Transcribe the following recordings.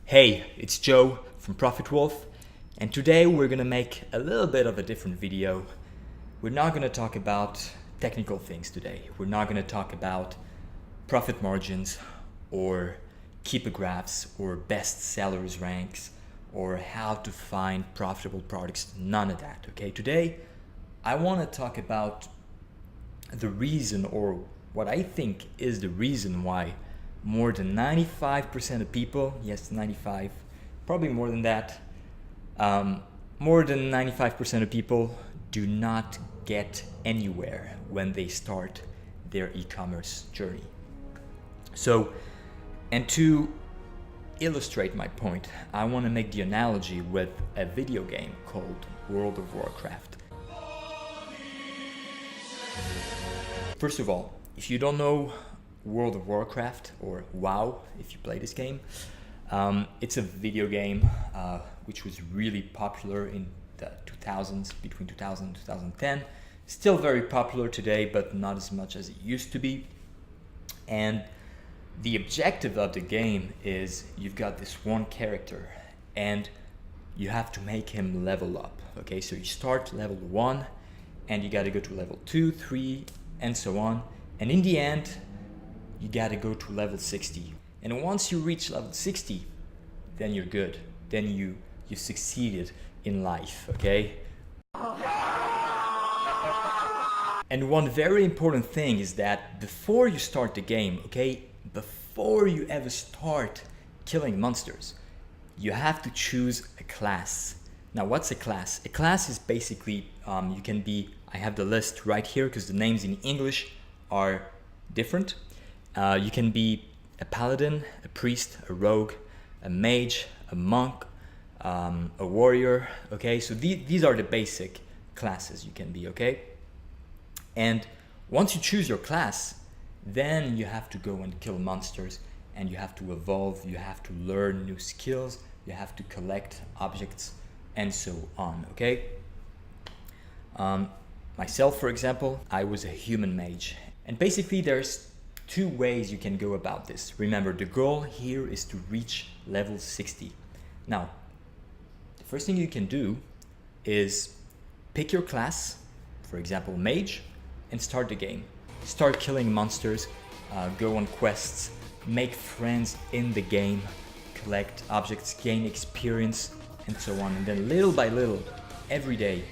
Hey, it's Joe from Profit Wolf, and today we're gonna make a little bit of a different video. We're not gonna talk about technical things today. We're not gonna talk about profit margins or keeper graphs or best sellers ranks or how to find profitable products. None of that, okay? Today, I wanna talk about the reason, or what I think is the reason why more than 95% of people, yes, 95, probably more than that, more than 95% of people do not get anywhere when they start their e-commerce journey. So, and to illustrate my point, I want to make the analogy with a video game called World of Warcraft. First of all, if you don't know World of Warcraft, or WoW if you play this game, it's a video game which was really popular in the 2000s, between 2000 and 2010. Still very popular today, but not as much as it used to be. And the objective of the game is you've got this one character and you have to make him level up. Okay, so you start level 1 and you got to go to level 2, 3, and so on. And in the end, you gotta go to level 60. And once you reach level 60, then you're good. Then you succeeded in life, okay? And one very important thing is that before you start the game, okay, before you ever start killing monsters, you have to choose a class. Now, what's a class? A class is basically, you can be, I have the list right here because the names in English are different. You can be a paladin, a priest, a rogue, a mage, a monk, a warrior, okay? So these are the basic classes you can be, okay? And once you choose your class, then you have to go and kill monsters and you have to evolve, you have to learn new skills, you have to collect objects and so on, okay? Myself, for example, I was a human mage. And basically there's two ways you can go about this. Remember, the goal here is to reach level 60. Now, the first thing you can do is pick your class, for example, Mage, and start the game. Start killing monsters, go on quests, make friends in the game, collect objects, gain experience, and so on. And then little by little, every day,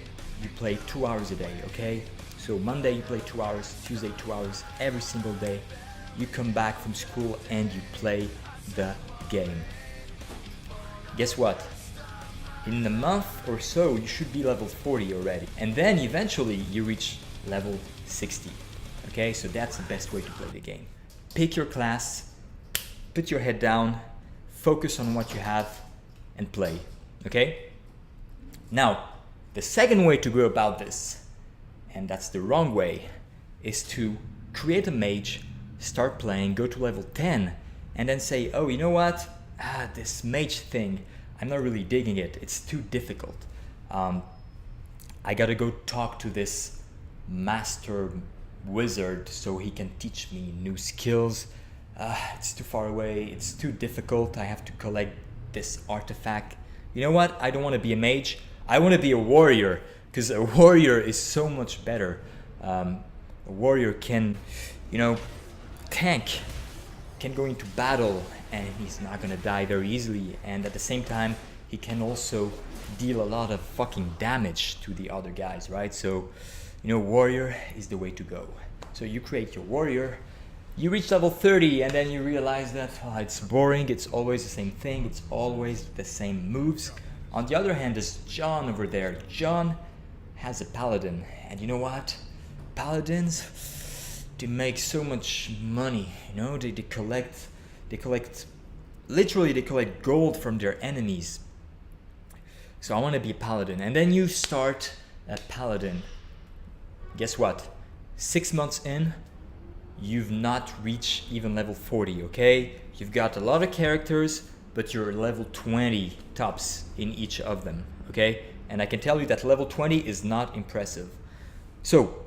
you play 2 hours a day, okay? So Monday you play 2 hours, Tuesday 2 hours, every single day. You come back from school and you play the game. Guess what? In a month or so, you should be level 40 already. And then eventually you reach level 60. Okay, so that's the best way to play the game. Pick your class, put your head down, focus on what you have, and play. Okay? Now, the second way to go about this, and that's the wrong way, is to create a mage, start playing, go to level 10, and then say, oh, you know what? This mage thing, I'm not really digging it. It's too difficult. I gotta go talk to this master wizard so he can teach me new skills. It's too far away. It's too difficult. I have to collect this artifact. You know what? I don't want to be a mage. I want to be a warrior, because a warrior is so much better. A warrior can, you know, tank, can go into battle and he's not gonna die very easily, and at the same time he can also deal a lot of fucking damage to the other guys, right? So, you know, warrior is the way to go. So you create your warrior, you reach level 30, and then you realize that it's boring, it's always the same thing, it's always the same moves. On the other hand, there's John over there. John has a paladin, and you know what? Paladins, they make so much money, you know, they collect, literally they collect gold from their enemies. So I want to be a paladin. And then you start a paladin. Guess what? 6 months in, you've not reached even level 40, okay? You've got a lot of characters, but you're level 20 tops in each of them, okay? And I can tell you that level 20 is not impressive. So,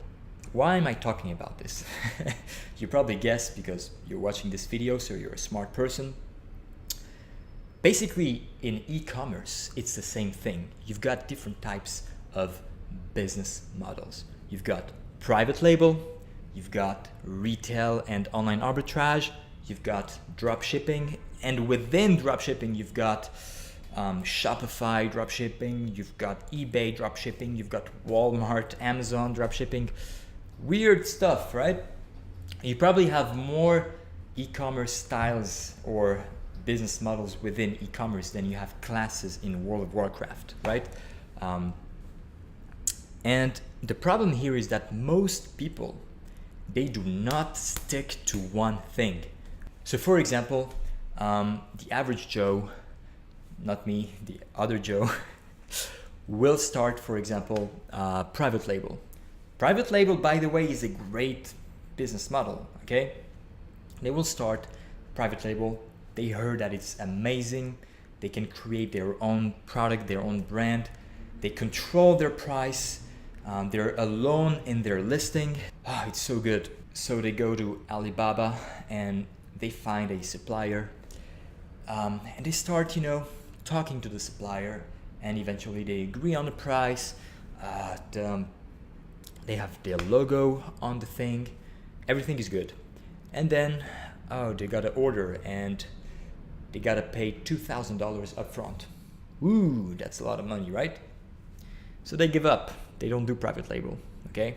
why am I talking about this? You probably guessed because you're watching this video, so you're a smart person. Basically, in e-commerce, it's the same thing. You've got different types of business models. You've got private label, you've got retail and online arbitrage, you've got drop shipping, and within drop shipping, you've got Shopify drop shipping, you've got eBay drop shipping, you've got Walmart, Amazon drop shipping. Weird stuff, right? You probably have more e-commerce styles or business models within e-commerce than you have classes in World of Warcraft, right? And the problem here is that most people, they do not stick to one thing. So for example, the average Joe, not me, the other Joe, will start, for example, private label. Private label, by the way, is a great business model, okay? They will start private label. They heard that it's amazing. They can create their own product, their own brand. They control their price. They're alone in their listing. It's so good. So they go to Alibaba and they find a supplier. And they start, talking to the supplier, and eventually they agree on the price. They have their logo on the thing. Everything is good. And then, they got an order and they got to pay $2,000 up front. Ooh, that's a lot of money, right? So they give up. They don't do private label, okay?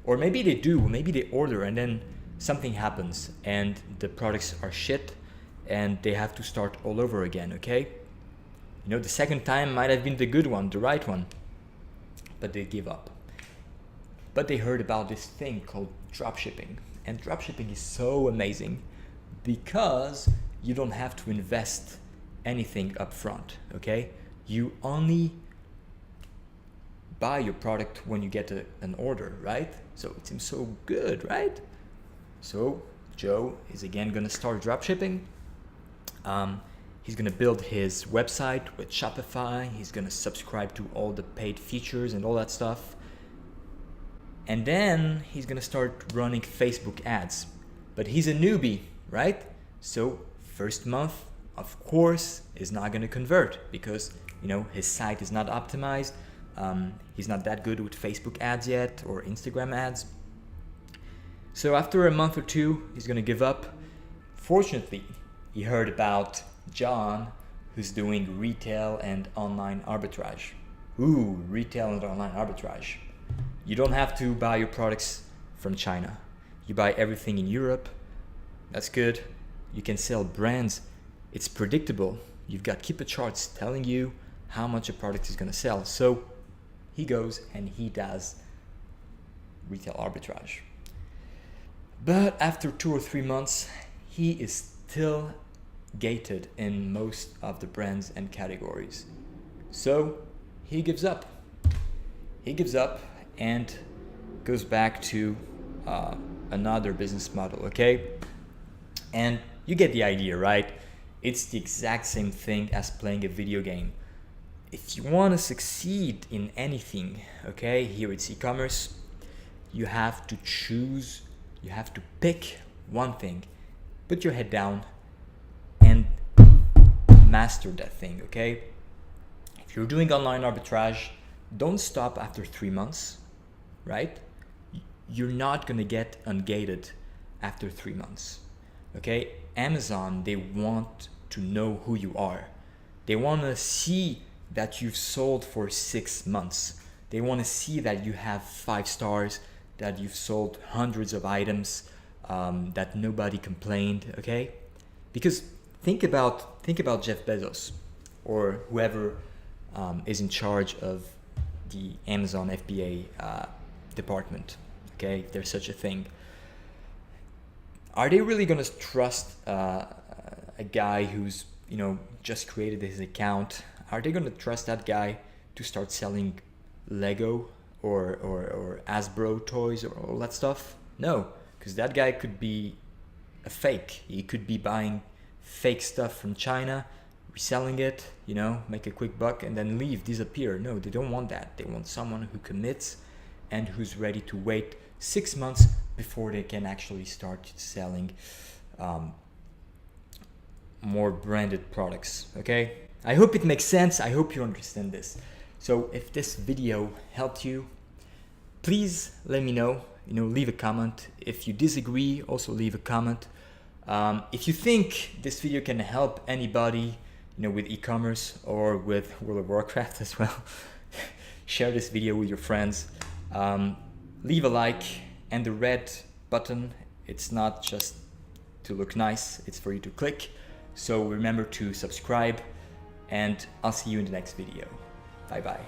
Or maybe they do. Maybe they order and then something happens and the products are shit and they have to start all over again, okay? The second time might have been the good one, the right one, but they give up. But they heard about this thing called dropshipping, and dropshipping is so amazing because you don't have to invest anything up front, okay? You only buy your product when you get an order, right? So it seems so good, right? So Joe is again gonna start dropshipping. He's gonna build his website with Shopify. He's gonna subscribe to all the paid features and all that stuff. And then he's gonna start running Facebook ads. But he's a newbie, right? So first month, of course, is not gonna convert because his site is not optimized. He's not that good with Facebook ads yet or Instagram ads. So after a month or two, he's gonna give up. Fortunately, he heard about John, who's doing retail and online arbitrage. Ooh, retail and online arbitrage. You don't have to buy your products from China. You buy everything in Europe. That's good. You can sell brands. It's predictable. You've got keeper charts telling you how much a product is gonna sell. So he goes and he does retail arbitrage. But after 2 or 3 months, he is still gated in most of the brands and categories. So he gives up. He gives up and goes back to another business model, okay? And you get the idea, right? It's the exact same thing as playing a video game. If you want to succeed in anything, okay, here it's e-commerce, you have to choose, you have to pick one thing, put your head down and master that thing, okay? If you're doing online arbitrage, don't stop after 3 months, right? You're not gonna get ungated after 3 months, okay? Amazon, they want to know who you are. They wanna see that you've sold for 6 months. They wanna see that you have 5 stars, that you've sold hundreds of items, that nobody complained, okay? Because think about Jeff Bezos or whoever is in charge of the Amazon FBA department, okay, if there's such a thing. Are they really gonna trust a guy who's just created his account? Are they gonna trust that guy to start selling Lego or Hasbro toys or all that stuff? No, because that guy could be a fake. He could be buying fake stuff from China, reselling it, make a quick buck and then leave, disappear. No, they don't want that. They want someone who commits and who's ready to wait 6 months before they can actually start selling more branded products, okay? I hope it makes sense. I hope you understand this. So if this video helped you, please let me know, leave a comment. If you disagree, also leave a comment. If you think this video can help anybody, with e-commerce or with World of Warcraft as well, share this video with your friends. Leave a like, and the red button, it's not just to look nice, it's for you to click. So remember to subscribe, and I'll see you in the next video. Bye bye.